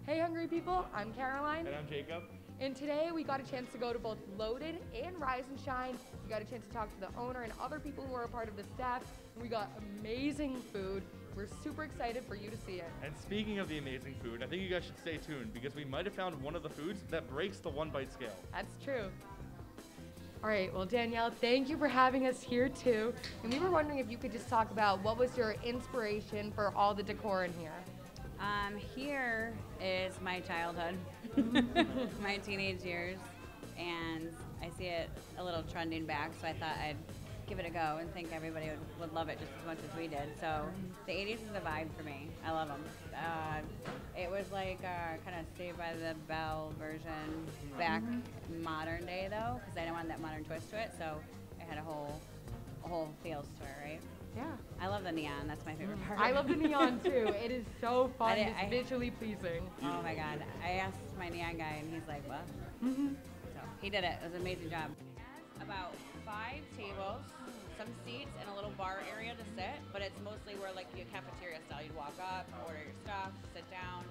Hey hungry people, I'm Caroline. And I'm Jacob. And today we got a chance to go to both Loaded and Rise and Shine. We got a chance to talk to the owner and other people who are a part of the staff. And we got amazing food. We're super excited for you to see it. And speaking of the amazing food, I think you guys should stay tuned because we might have found one of the foods that breaks the one bite scale. That's true. All right, well Danielle, thank you for having us here too. And we were wondering if you could just talk about what was your inspiration for all the decor in here? Here is my childhood, my teenage years, and I see it a little trending back, so I thought I'd give it a go and think everybody would love it just as much as we did. So the 80s is a vibe for me. I love them. It was like kind of Saved by the Bell version back modern day though, because I didn't want that modern twist to it, so it had a whole feels to it, right? Yeah. I love the neon. That's my favorite part. I love the neon too. It is so fun. It's visually pleasing. Oh my God. I asked my neon guy and he's like, what? So he did it. It was an amazing job. About 5 tables, some seats, and a little bar area to sit, but it's mostly where like your cafeteria style. You'd walk up, order your stuff, sit down.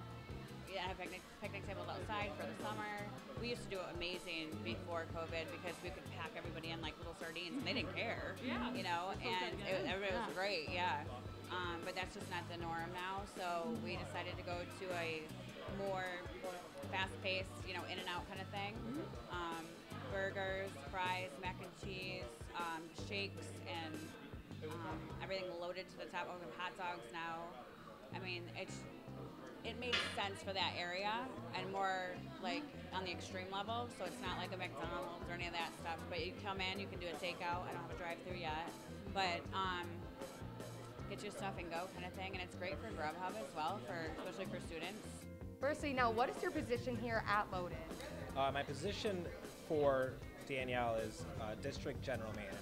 Yeah, have picnic tables outside for the summer. We used to do it amazing before COVID because we could pack everybody in like little sardines and they didn't care. Yeah. You know, and everybody was great, yeah. But that's just not the norm now. So we decided to go to a more fast-paced, you know, in and out kind of thing. Burgers, fries, mac and cheese, shakes, and everything loaded to the top. Oh, we have hot dogs now. I mean, it made sense for that area and more like on the extreme level, so it's not like a McDonald's or any of that stuff, but you come in, you can do a takeout. I don't have a drive-through yet, but get your stuff and go kind of thing, and it's great for Grubhub as well, especially for students. Firstly, now what is your position here at Loaded? My position for Danielle is District General Manager.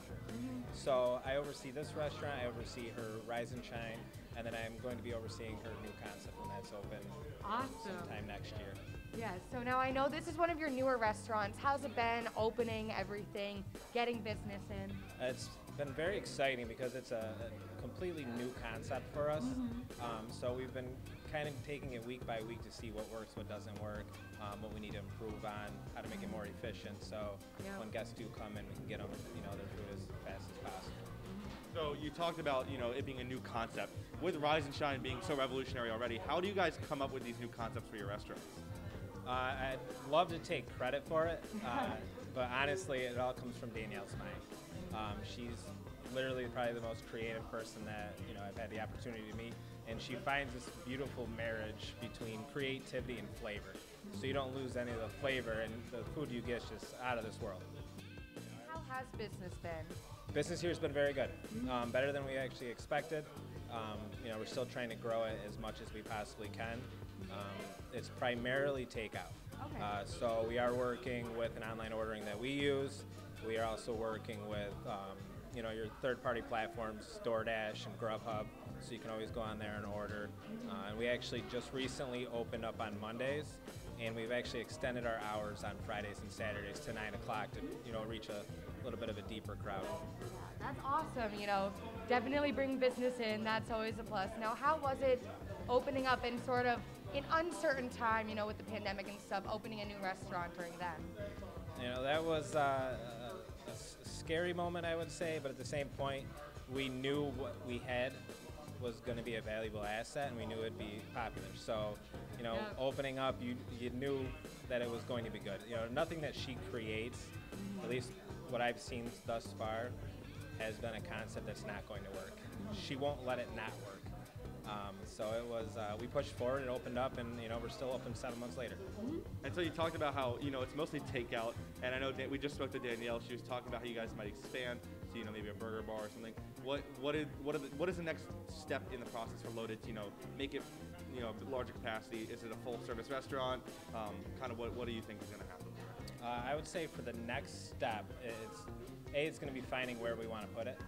So I oversee this restaurant, I oversee her Rise and Shine, and then I'm going to be overseeing her new concept when that's open sometime next year. Yeah, so now I know this is one of your newer restaurants. How's it been opening everything, getting business in? It's been very exciting because it's a completely new concept for us. So we've been kind of taking it week by week to see what works, what doesn't work, what we need to improve on, how to make it more efficient. So when guests do come in, we can get them, their food as fast as possible. So you talked about, it being a new concept. With Rise and Shine being so revolutionary already, how do you guys come up with these new concepts for your restaurants? I'd love to take credit for it, but honestly, it all comes from Danielle's mind. She's literally probably the most creative person that I've had the opportunity to meet, and she finds this beautiful marriage between creativity and flavor. So you don't lose any of the flavor, and the food you get is just out of this world. How has business been? Business here has been very good, better than we actually expected. We're still trying to grow it as much as we possibly can. It's primarily takeout. Okay. So we are working with an online ordering that we use. We are also working with your third-party platforms, DoorDash and Grubhub, so you can always go on there and order. And we actually just recently opened up on Mondays, and we've actually extended our hours on Fridays and Saturdays to 9 o'clock to reach a little bit of a deeper crowd. That's awesome, definitely bring business in, that's always a plus. Now, how was it opening up in sort of an uncertain time, with the pandemic and stuff, opening a new restaurant during then? That was a scary moment, I would say, but at the same point, we knew what we had was going to be a valuable asset, and we knew it'd be popular. So, opening up, you knew that it was going to be good. Nothing that she creates, at least what I've seen thus far, has been a concept that's not going to work. She won't let it not work. So it was, we pushed forward, it opened up, and we're still open 7 months later. And so you talked about how, it's mostly takeout, and I know we just spoke to Danielle, she was talking about how you guys might expand to, maybe a burger bar or something. What is the next step in the process for Loaded to, make it, larger capacity? Is it a full service restaurant? Kind of what do you think is going to happen? I would say for the next step, it's going to be finding where we want to put it.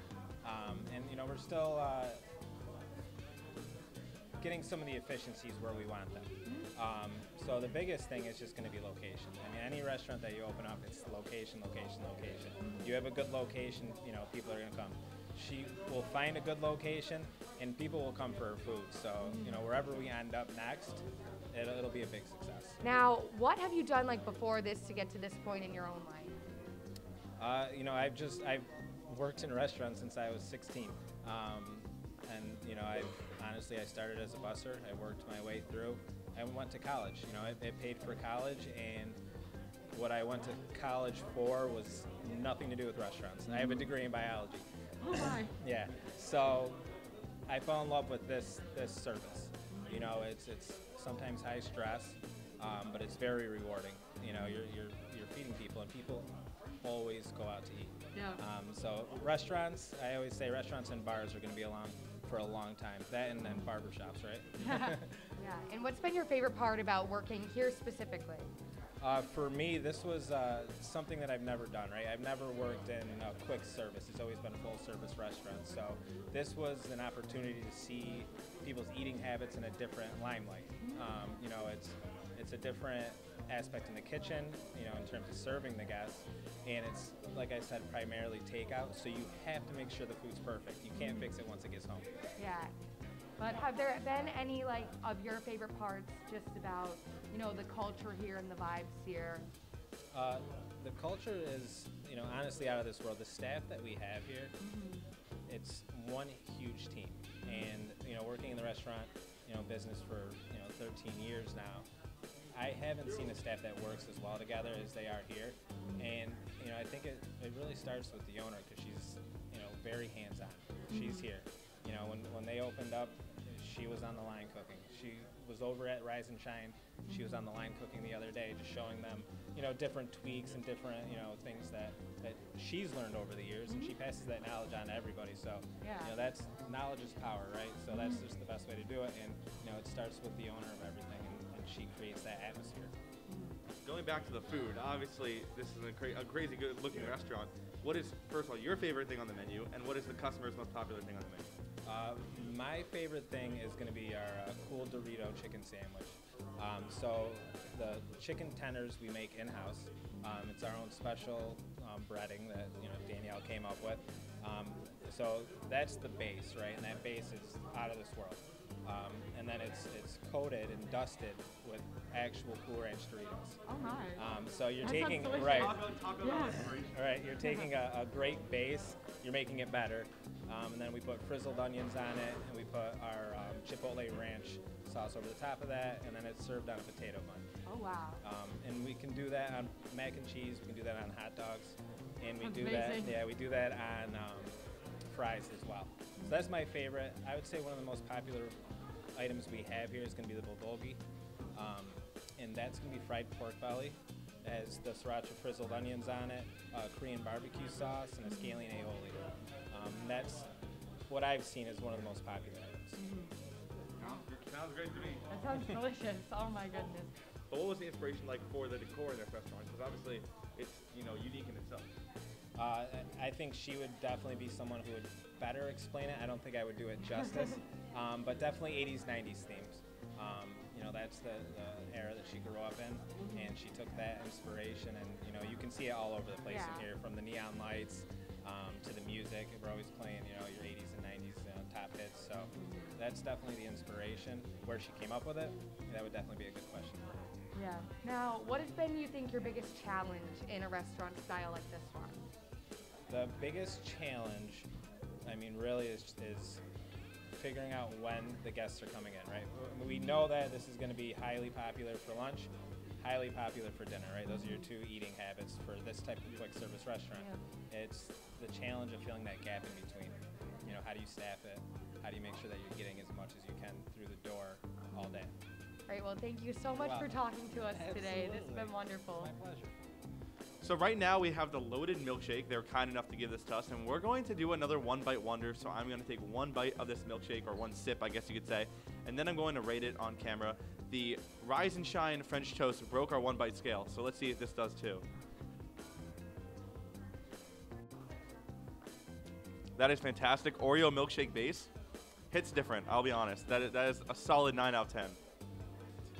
And we're still getting some of the efficiencies where we want them. So the biggest thing is just going to be location. I mean, any restaurant that you open up, it's location, location, location. You have a good location, people are going to come. She will find a good location, and people will come for her food. So, wherever we end up next, it'll be a big success. Now, what have you done like before this to get to this point in your own life? You know, I've worked in restaurants since I was 16, and you know, I started as a busser. I worked my way through. I went to college. You know, I paid for college, and what I went to college for was nothing to do with restaurants. I have a degree in biology. Oh my! Yeah, so I fell in love with this service. You know, it's sometimes high stress, but it's very rewarding. You know, you're feeding people, and people always go out to eat. Yeah. So restaurants, I always say restaurants and bars are going to be along for a long time. That and then barbershops, right? Yeah. And what's been your favorite part about working here specifically? For me, this was something that I've never done, right? I've never worked in quick service. It's always been a full-service restaurant. So this was an opportunity to see people's eating habits in a different limelight. You know, it's a different aspect in the kitchen, you know, in terms of serving the guests. And it's, like I said, primarily takeout. So you have to make sure the food's perfect. You can't fix it once it gets home. Yeah. But have there been any like of your favorite parts just about, you know, the culture here and the vibes here? The culture is, you know, honestly out of this world. The staff that we have here, it's one huge team. And, you know, working in the restaurant, you know, business for, you know, 13 years now, I haven't seen a staff that works as well together as they are here. And, you know, I think it really starts with the owner because she's, you know, very hands-on. She's here. You know, when they opened up, she was on the line cooking. She was over at Rise and Shine. She was on the line cooking the other day, just showing them, you know, different tweaks and different, you know, things that she's learned over the years, and she passes that knowledge on to everybody. So, you know, that's knowledge is power, right? So that's just the best way to do it. And, you know, it starts with the owner of everything, and she creates that atmosphere. Going back to the food, obviously this is a crazy good looking restaurant. What is, first of all, your favorite thing on the menu, and what is the customer's most popular thing on the menu? My favorite thing is going to be our cool Dorito chicken sandwich. So the chicken tenders we make in-house. It's our own special breading that, you know, Danielle came up with. So that's the base, right? And that base is out of this world. And then it's coated and dusted with actual Cool Ranch Doritos. Oh my! So you're That taking sounds right, delicious. right. You're taking a great base. You're making it better, and then we put frizzled onions on it, and we put our Chipotle Ranch sauce over the top of that, and then it's served on a potato bun. Oh wow! And we can do that on mac and cheese. We can do that on hot dogs, and we Sounds do amazing. that. Yeah, we do that on fries as well. So that's my favorite. I would say one of the most popular items we have here is going to be the bulgogi, and that's going to be fried pork belly. It has the sriracha frizzled onions on it, Korean barbecue sauce, and a scallion aioli. That's what I've seen as one of the most popular items. Sounds great to me. That sounds delicious. Oh my goodness. But what was the inspiration like for the decor in this restaurant? Because obviously it's, you know, unique in itself. I think she would definitely be someone who would better explain it. I don't think I would do it justice, but definitely 80s, 90s themes. You know, that's the era that she grew up in, and she took that inspiration, and, you know, you can see it all over the place in here, from the neon lights to the music. We're always playing, you know, your 80s and 90s top hits, so that's definitely the inspiration. Where she came up with it, that would definitely be a good question. Yeah. Now, what has been, you think, your biggest challenge in a restaurant style like this one? The biggest challenge, I mean, really is figuring out when the guests are coming in, right? We know that this is going to be highly popular for lunch, highly popular for dinner, right? Those are your two eating habits for this type of quick service restaurant. Yeah. It's the challenge of filling that gap in between. You know, how do you staff it? How do you make sure that you're getting as much as you can through the door all day? Great. Well, thank you so much for talking to us today. This has been wonderful. My pleasure. So right now we have the loaded milkshake. They're kind enough to give this to us, and we're going to do another one bite wonder. So I'm going to take one bite of this milkshake, or one sip, I guess you could say, and then I'm going to rate it on camera. The Rise and Shine French toast broke our one bite scale, so let's see if this does too. That is fantastic. Oreo milkshake base hits different, I'll be honest. That is a solid 9 out of 10.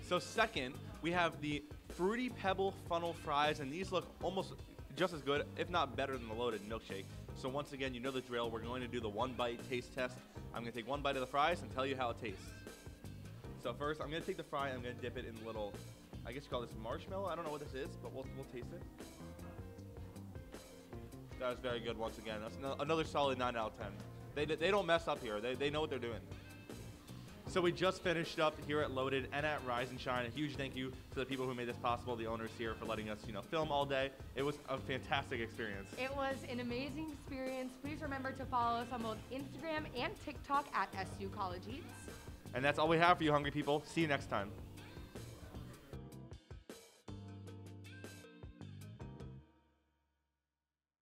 So second, we have the Fruity Pebble funnel fries, and these look almost just as good, if not better, than the loaded milkshake. So once again, you know the drill. We're going to do the one bite taste test. I'm going to take one bite of the fries and tell you how it tastes. So first, I'm gonna take the fry and I'm gonna dip it in a little, I guess you call this marshmallow. I don't know what this is, but we'll taste it. That was very good once again. That's another solid 9 out of 10. They don't mess up here. They know what they're doing. So we just finished up here at Loaded and at Rise and Shine. A huge thank you to the people who made this possible, the owners here, for letting us, film all day. It was a fantastic experience. It was an amazing experience. Please remember to follow us on both Instagram and TikTok at SU College Eats. And that's all we have for you, hungry people. See you next time.